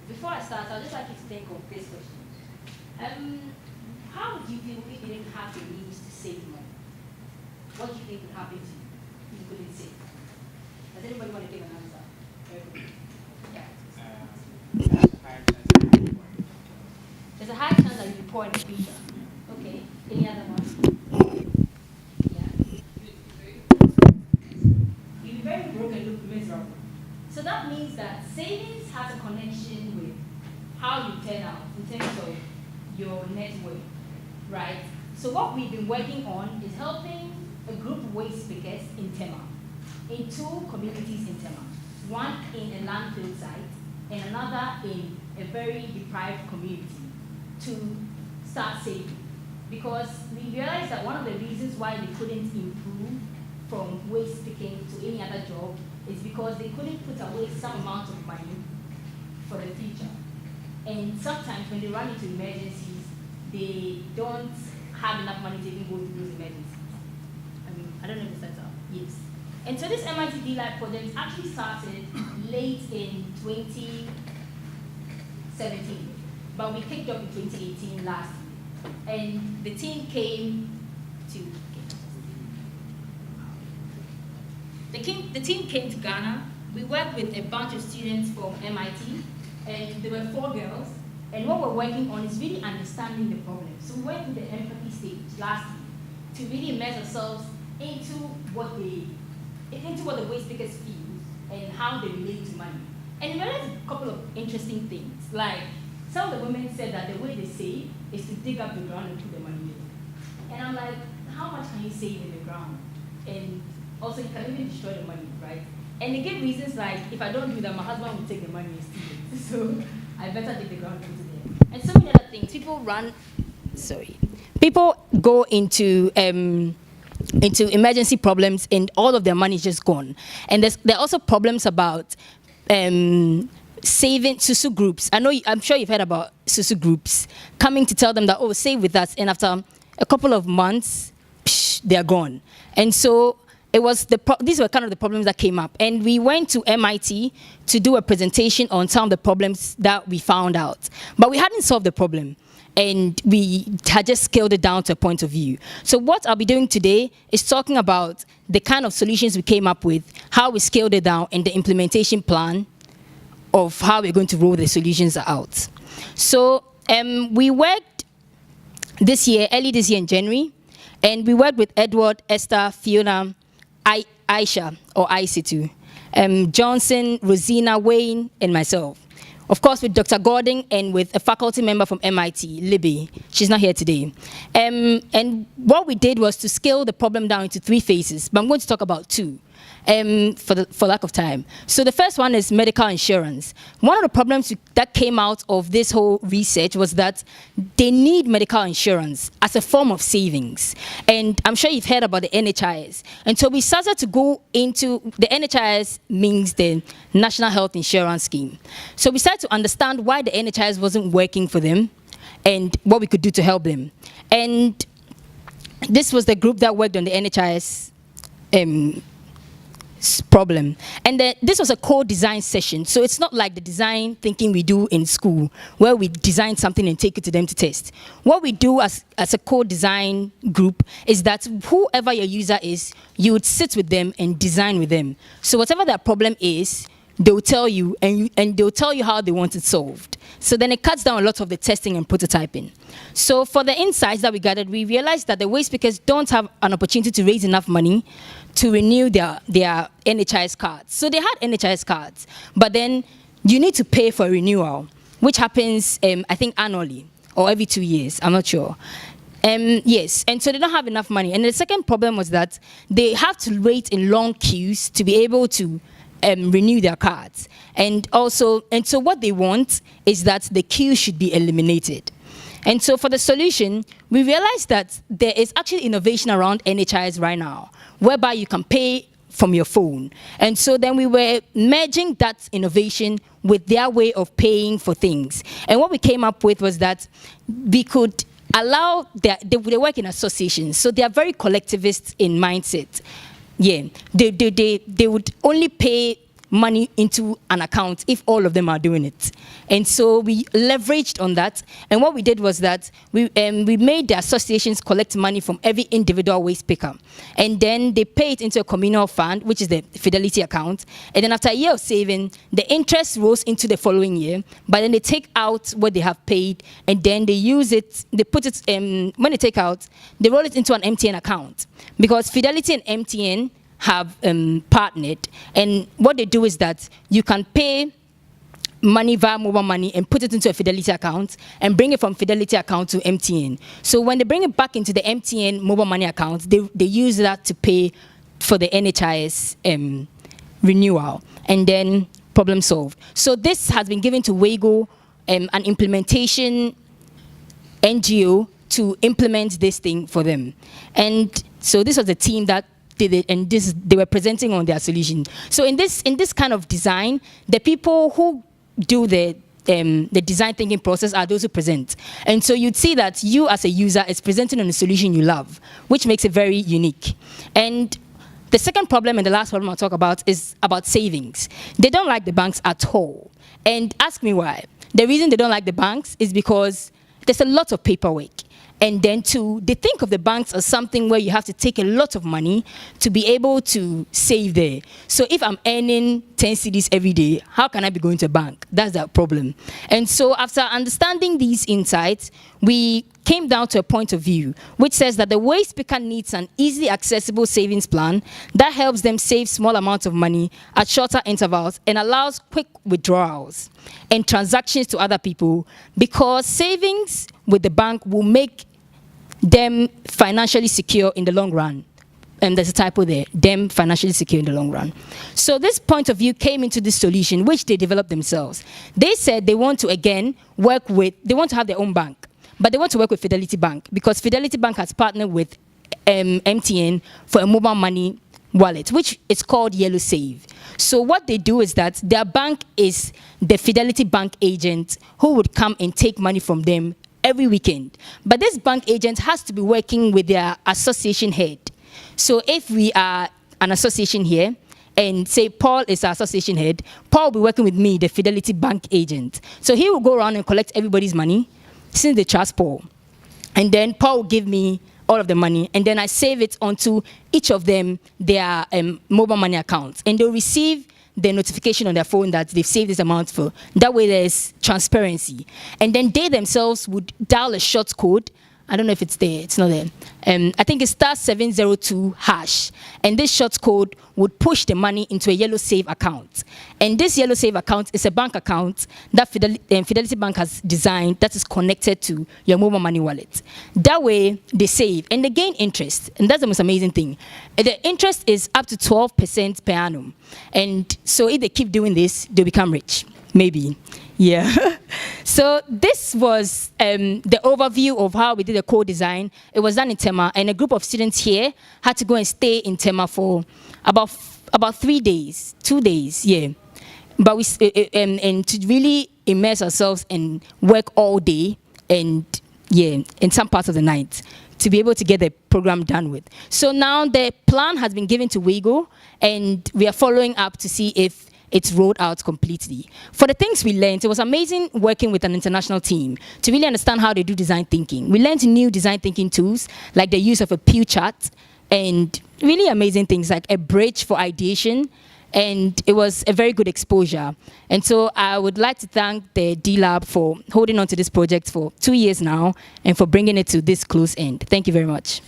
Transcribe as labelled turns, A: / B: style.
A: before I start, I'd just like you to think of this question. How would you feel if you didn't have the means to save money? What do you think would happen to you if you couldn't save? Does anybody want to give an answer? Yeah. There's a high chance that you'll be poor in the future. Okay. Any other one? Yeah. You'll be very broke and look miserable. So that means that savings has a connection with how you turn out in terms of your net worth, right? So what we've been working on is helping a group of waste pickers in Tema, in two communities in Tema, one in a landfill site and another in a very deprived community, to start saving. Because we realized that one of the reasons why they couldn't improve from waste picking to any other job is because they couldn't put away some amount of money for the future. And sometimes when they run into emergencies, they don't have enough money to even go through those emergencies. I don't know if it's set up. Yes. And so this MIT D-Life project actually started late in 2017, but we kicked off in 2018 last year. And the team came to Ghana. We worked with a bunch of students from MIT, and there were 4 girls. And what we're working on is really understanding the problem. So we went through the empathy stage last year to really immerse ourselves into what the waste pickers feel and how they relate to money. And we realized a couple of interesting things. Like, some of the women said that the way they save is to dig up the ground and put the money in. And I'm like, how much can you save in the ground? And also, you can even destroy the money, right? And they give reasons like, if I don't do that, my husband will take the money and steal it. So I better dig the ground into there. And so many other things. People go into emergency problems and all of their money is just gone. And there are also problems about saving Susu groups. I'm sure you've heard about Susu groups coming to tell them that, oh, save with us, and after a couple of months, they're gone. And so these were kind of the problems that came up. And we went to MIT to do a presentation on some of the problems that we found out. But we hadn't solved the problem, and we had just scaled it down to a point of view. So what I'll be doing today is talking about the kind of solutions we came up with, how we scaled it down, and the implementation plan of how we're going to roll the solutions out. So we worked early this year in January, and we worked with Edward, Esther, Fiona, Aisha, or Isitu, Johnson, Rosina, Wayne, and myself. Of course, with Dr. Gordon and with a faculty member from MIT, Libby. She's not here today. And what we did was to scale the problem down into 3 phases, but I'm going to talk about 2. For lack of time. So the first one is medical insurance. One of the problems that came out of this whole research was that they need medical insurance as a form of savings. And I'm sure you've heard about the NHIS. And so we started to go into, the NHIS means the National Health Insurance Scheme. So we started to understand why the NHIS wasn't working for them and what we could do to help them. And this was the group that worked on the NHIS problem. And this was a co-design session, so it's not like the design thinking we do in school where we design something and take it to them to test. What we do as a co-design group is that whoever your user is, you would sit with them and design with them. So whatever their problem is, they'll tell you, and they'll tell you how they want it solved. So then it cuts down a lot of the testing and prototyping. So for the insights that we gathered, we realized that the waste pickers don't have an opportunity to raise enough money to renew their NHIS cards. So they had NHIS cards, but then you need to pay for a renewal, which happens, I think, annually or every 2 years. I'm not sure. Yes, and so they don't have enough money. And the second problem was that they have to wait in long queues to be able to renew their cards. And so what they want is that the queue should be eliminated. And so for the solution, we realized that there is actually innovation around NHIS right now, whereby you can pay from your phone. And so then we were merging that innovation with their way of paying for things. And what we came up with was that we could allow, they work in associations, so they are very collectivist in mindset. Yeah, they would only pay money into an account if all of them are doing it. And so we leveraged on that. And what we did was that we made the associations collect money from every individual waste picker. And then they pay it into a communal fund, which is the Fidelity account. And then after a year of saving, the interest rose into the following year. But then they take out what they have paid, and then they use it, they put it, when they take out, they roll it into an MTN account. Because Fidelity and MTN have partnered, and what they do is that you can pay money via mobile money and put it into a Fidelity account and bring it from Fidelity account to MTN. So when they bring it back into the MTN mobile money account, they use that to pay for the NHIS renewal, and then problem solved. So this has been given to WAGO, an implementation NGO, to implement this thing for them. And so this was the team that did it, and they were presenting on their solution. So in this kind of design, the people who do the design thinking process are those who present. And so you'd see that you as a user is presenting on a solution you love, which makes it very unique. And the second problem, and the last problem I'll talk about, is about savings. They don't like the banks at all. And ask me why. The reason they don't like the banks is because there's a lot of paperwork. And then two, they think of the banks as something where you have to take a lot of money to be able to save there. So if I'm earning 10 cedis every day, how can I be going to a bank? That's the problem. And so after understanding these insights, we came down to a point of view which says that the waste picker needs an easily accessible savings plan that helps them save small amounts of money at shorter intervals and allows quick withdrawals and transactions to other people, because savings with the bank will make them financially secure in the long run. And there's a typo there, them financially secure in the long run. So this point of view came into this solution, which they developed themselves. They said they want to, again, they want to have their own bank, but they want to work with Fidelity Bank, because Fidelity Bank has partnered with MTN for a mobile money wallet, which is called Yellow Save. So what they do is that their bank is the Fidelity Bank agent who would come and take money from them every weekend. But this bank agent has to be working with their association head. So if we are an association here, and say Paul is our association head, Paul will be working with me, the Fidelity Bank agent. So he will go around and collect everybody's money, since they trust Paul. And then Paul will give me all of the money, and then I save it onto each of them, their mobile money accounts. And they'll receive the notification on their phone that they've saved this amount for. That way there's transparency. And then they themselves would dial a short code. I don't know if it's there, it's not there. I think it's *702#. And this short code would push the money into a Yellow Save account. And this Yellow Save account is a bank account that Fidelity Bank has designed that is connected to your mobile money wallet. That way, they save and they gain interest. And that's the most amazing thing. The interest is up to 12% per annum. And so if they keep doing this, they'll become rich. Maybe. Yeah. So this was the overview of how we did the co-design. It was done in Tema, and a group of students here had to go and stay in Tema for about 3 days, 2 days, yeah. But and to really immerse ourselves and work all day, and yeah, in some parts of the night, to be able to get the program done with. So now the plan has been given to WAGO, and we are following up to see if it's rolled out completely. For the things we learned, it was amazing working with an international team to really understand how they do design thinking. We learned new design thinking tools, like the use of a pew chart, and really amazing things like a bridge for ideation, and it was a very good exposure. And so I would like to thank the D-Lab for holding on to this project for 2 years now and for bringing it to this close end. Thank you very much.